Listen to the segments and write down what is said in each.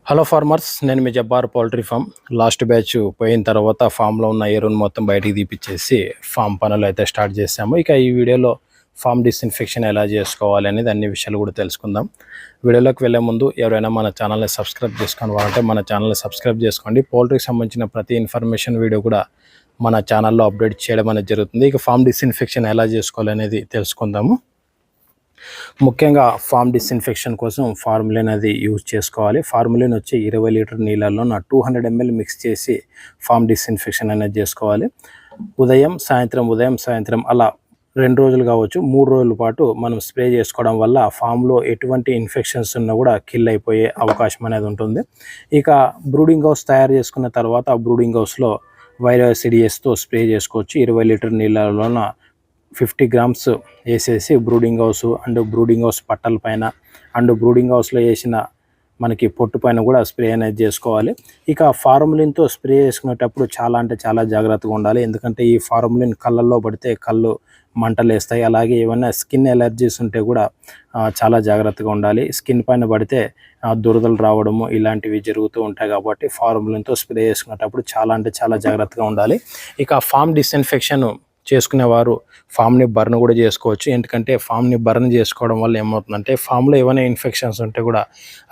Hello farmers, నేను మీ Jabbar poultry farm. Last batch పోయిన తర్వాత ఫామ్లో ఉన్న ఎరువును మొత్తం బయటికి తీపిచ్చేసి ఫామ్ పనులు అయితే స్టార్ట్ చేసాము. ఇక ఈ వీడియోలో ఫామ్ డిస్ఇన్ఫెక్షన్ ఎలా చేసుకోవాలి అనేది అన్ని విషయాలు కూడా తెలుసుకుందాం. వీడియోలోకి వెళ్ళే ముందు ఎవరైనా మన ఛానల్ని సబ్స్క్రైబ్ చేసుకోవాలంటే మన ఛానల్ని సబ్స్క్రైబ్ చేసుకోండి. పౌల్ట్రీకి సంబంధించిన ప్రతి ఇన్ఫర్మేషన్ వీడియో కూడా మన ఛానల్లో అప్డేట్ చేయడం అనేది జరుగుతుంది. ఇక ఫామ్ డిస్ఇన్ఫెక్షన్ ఎలా చేసుకోవాలి అనేది తెలుసుకుందాము. ముఖ్యంగా ఫామ్ డిస్ఇన్ఫెక్షన్ కోసం ఫార్ములిన్ అది యూజ్ చేసుకోవాలి. ఫార్ములిన్ వచ్చి 20 లీటర్ నీళ్ళల్లో 200 ml మిక్స్ చేసి ఫామ్ డిస్ఇన్ఫెక్షన్ అనేది చేసుకోవాలి. ఉదయం సాయంత్రం అలా 2 రోజులు కావచ్చు, 3 రోజుల పాటు మనం స్ప్రే చేసుకోవడం వల్ల ఫామ్లో ఎటువంటి ఇన్ఫెక్షన్స్ ఉన్నా కూడా కిల్ అయిపోయే అవకాశం అనేది ఉంటుంది. ఇక బ్రూడింగ్ హౌస్ తయారు చేసుకున్న తర్వాత ఆ బ్రూడింగ్ హౌస్లో వైరోసిడియస్తో స్ప్రే చేసుకోవచ్చు. 20 లీటర్ నీళ్ళలోన 50 గ్రామ్స్ వేసేసి బ్రూడింగ్ హౌస్ పట్టల పైన అండ్ బ్రూడింగ్ హౌస్లో వేసిన మనకి పొట్టు పైన కూడా స్ప్రే అనేది చేసుకోవాలి. ఇక ఫార్ములిన్తో స్ప్రే చేసుకునేటప్పుడు చాలా జాగ్రత్తగా ఉండాలి. ఎందుకంటే ఈ ఫార్ములిన్ కళ్ళల్లో పడితే కళ్ళు మంటలు వేస్తాయి. అలాగే ఏమైనా స్కిన్ ఎలర్జీస్ ఉంటే కూడా చాలా జాగ్రత్తగా ఉండాలి. స్కిన్ పైన పడితే దురదలు రావడము ఇలాంటివి జరుగుతూ ఉంటాయి. కాబట్టి ఫార్ములిన్తో స్ప్రే చేసుకునేటప్పుడు చాలా జాగ్రత్తగా ఉండాలి. ఇక ఫామ్ డిస్ఇన్ఫెక్షన్ చేసుకునేవారు ఫామ్ని బర్న్ కూడా చేసుకోవచ్చు. ఎందుకంటే ఫామ్ని బర్న్ చేసుకోవడం వల్ల ఏమవుతుందంటే ఫామ్లో ఏమైనా ఇన్ఫెక్షన్స్ ఉంటే కూడా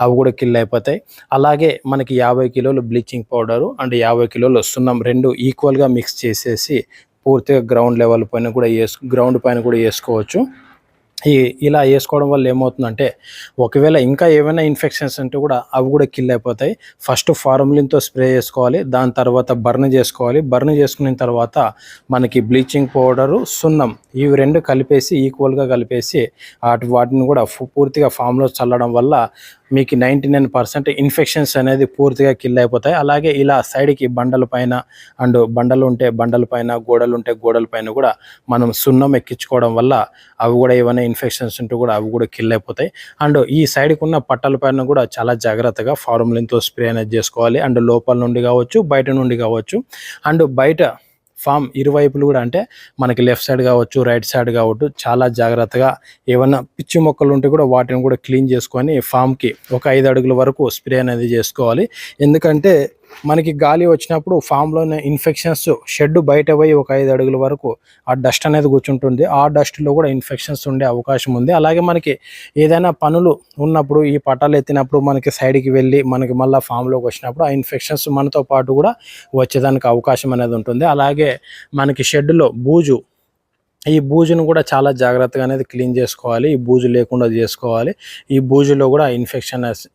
అవి కూడా కిల్ అయిపోతాయి. అలాగే మనకి 50 కిలోలు బ్లీచింగ్ పౌడరు అండ్ 50 కిలోలు సున్నం 2 ఈక్వల్గా మిక్స్ చేసేసి పూర్తిగా గ్రౌండ్ పైన కూడా వేసుకోవచ్చు. ఇలా వేసుకోవడం వల్ల ఏమవుతుందంటే ఒకవేళ ఇంకా ఏమైనా ఇన్ఫెక్షన్స్ ఉంటే కూడా అవి కూడా కిల్ అయిపోతాయి. ఫస్ట్ ఫార్ములిన్తో స్ప్రే చేసుకోవాలి, దాని తర్వాత బర్న్ చేసుకోవాలి. బర్న్ చేసుకున్న తర్వాత మనకి బ్లీచింగ్ పౌడరు సున్నం ఇవి 2 కలిపేసి ఈక్వల్గా కలిపేసి వాటిని కూడా పూర్తిగా ఫామ్లో చల్లడం వల్ల మీకు 99% ఇన్ఫెక్షన్స్ అనేది పూర్తిగా కిల్ అయిపోతాయి. అలాగే ఇలా సైడ్కి బండల పైన గోడల పైన కూడా మనం సున్నం ఎక్కించుకోవడం వల్ల అవి కూడా ఏమైనా ఇన్ఫెక్షన్స్ ఉంటే కూడా అవి కూడా కిల్ అయిపోతాయి. అండ్ ఈ సైడ్కి ఉన్న పట్టల పైన కూడా చాలా జాగ్రత్తగా ఫార్ములిన్తో స్ప్రే అనేది చేసుకోవాలి. అండ్ లోపల నుండి కావచ్చు, బయట నుండి కావచ్చు. అండ్ బయట ఫామ్ ఇరువైపులు కూడా అంటే మనకి లెఫ్ట్ సైడ్ కావచ్చు, రైట్ సైడ్ కావచ్చు చాలా జాగ్రత్తగా ఏమైనా పిచ్చి మొక్కలు ఉంటే కూడా వాటిని కూడా క్లీన్ చేసుకొని ఫామ్కి ఒక 5 అడుగుల వరకు స్ప్రే అనేది చేసుకోవాలి. ఎందుకంటే మనకి గాలి వచ్చినప్పుడు ఫామ్లోనే ఇన్ఫెక్షన్స్ షెడ్ బయట పోయి ఒక 5 అడుగుల వరకు ఆ డస్ట్ అనేది కూర్చుంటుంది. ఆ డస్ట్లో కూడా ఇన్ఫెక్షన్స్ ఉండే అవకాశం ఉంది. అలాగే మనకి ఏదైనా పనులు ఉన్నప్పుడు ఈ పట్టాలు ఎత్తినప్పుడు మనకి సైడ్కి వెళ్ళి మనకి మళ్ళీ ఫామ్లోకి వచ్చినప్పుడు ఆ ఇన్ఫెక్షన్స్ మనతో పాటు కూడా వచ్చేదానికి అవకాశం అనేది ఉంటుంది. అలాగే మనకి షెడ్లో ఈ బూజును కూడా జాగ్రత్తగా అనేది క్లీన్ చేసుకోవాలి. ఈ బూజు లేకుండా చేసుకోవాలి. ఈ బూజులో కూడా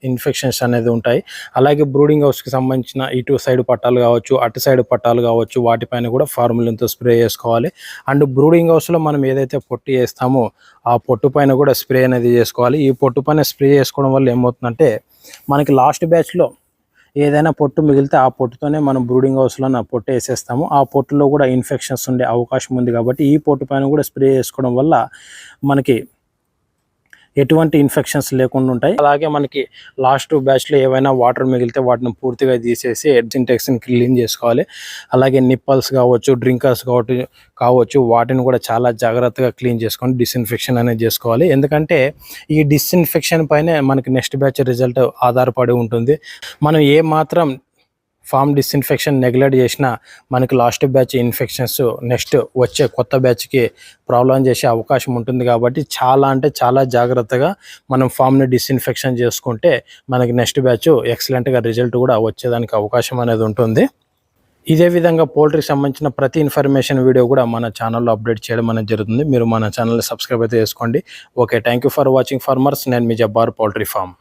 ఇన్ఫెక్షన్స్ అనేది ఉంటాయి. అలాగే బ్రూడింగ్ హౌస్కి సంబంధించిన ఇటు సైడ్ పట్టాలు కావచ్చు, అటు సైడ్ పట్టాలు కావచ్చు, వాటిపైన కూడా ఫార్ములిన్తో స్ప్రే చేసుకోవాలి. అండ్ బ్రూడింగ్ హౌస్లో మనం ఏదైతే పొట్టు వేస్తామో ఆ పొట్టు పైన కూడా స్ప్రే అనేది చేసుకోవాలి. ఈ పొట్టు పైన స్ప్రే చేసుకోవడం వల్ల ఏమవుతుందంటే మనకి లాస్ట్ బ్యాచ్లో ఏదైనా పొట్టు మిగిలితే ఆ పొట్టుతోనే మనం బ్రూడింగ్ హౌస్లో పొట్టు వేసేస్తాము. ఆ పొట్టులో కూడా ఇన్ఫెక్షన్స్ ఉండే అవకాశం ఉంది. కాబట్టి ఈ పొట్టు పైన కూడా స్ప్రే చేసుకోవడం వల్ల మనకి ఎటువంటి ఇన్ఫెక్షన్స్ లేకుండా ఉంటాయి. అలాగే మనకి లాస్ట్ బ్యాచ్లో ఏవైనా వాటర్ మిగిలితే వాటిని పూర్తిగా తీసేసి డిస్ఇన్ఫెక్షన్ క్లీన్ చేసుకోవాలి. అలాగే నిప్పల్స్ కావచ్చు, డ్రింకర్స్ కావచ్చు వాటిని కూడా చాలా జాగ్రత్తగా క్లీన్ చేసుకొని డిస్ఇన్ఫెక్షన్ అనేది చేసుకోవాలి. ఎందుకంటే ఈ డిస్ఇన్ఫెక్షన్ పైనే మనకి నెక్స్ట్ బ్యాచ్ రిజల్ట్ ఆధారపడి ఉంటుంది. మనం ఏ మాత్రం ఫామ్ డిస్ఇన్ఫెక్షన్ నెగ్లెక్ట్ చేసినా మనకి లాస్ట్ బ్యాచ్ ఇన్ఫెక్షన్స్ నెక్స్ట్ వచ్చే కొత్త బ్యాచ్కి ప్రాబ్లం చేసే అవకాశం ఉంటుంది. కాబట్టి చాలా జాగ్రత్తగా మనం ఫామ్ని డిస్ఇన్ఫెక్షన్ చేసుకుంటే మనకి నెక్స్ట్ బ్యాచ్ ఎక్సలెంట్గా రిజల్ట్ కూడా వచ్చేదానికి అవకాశం అనేది ఉంటుంది. ఇదే విధంగా పౌల్ట్రీకి సంబంధించిన ప్రతి ఇన్ఫర్మేషన్ వీడియో కూడా మన ఛానల్లో అప్డేట్ చేయడం అనేది జరుగుతుంది. మీరు మన ఛానల్ని సబ్స్క్రైబ్ అయితే చేసుకోండి. Okay, thank you for watching farmers. నేను మీ జబ్బార్ పౌల్ట్రీ ఫామ్.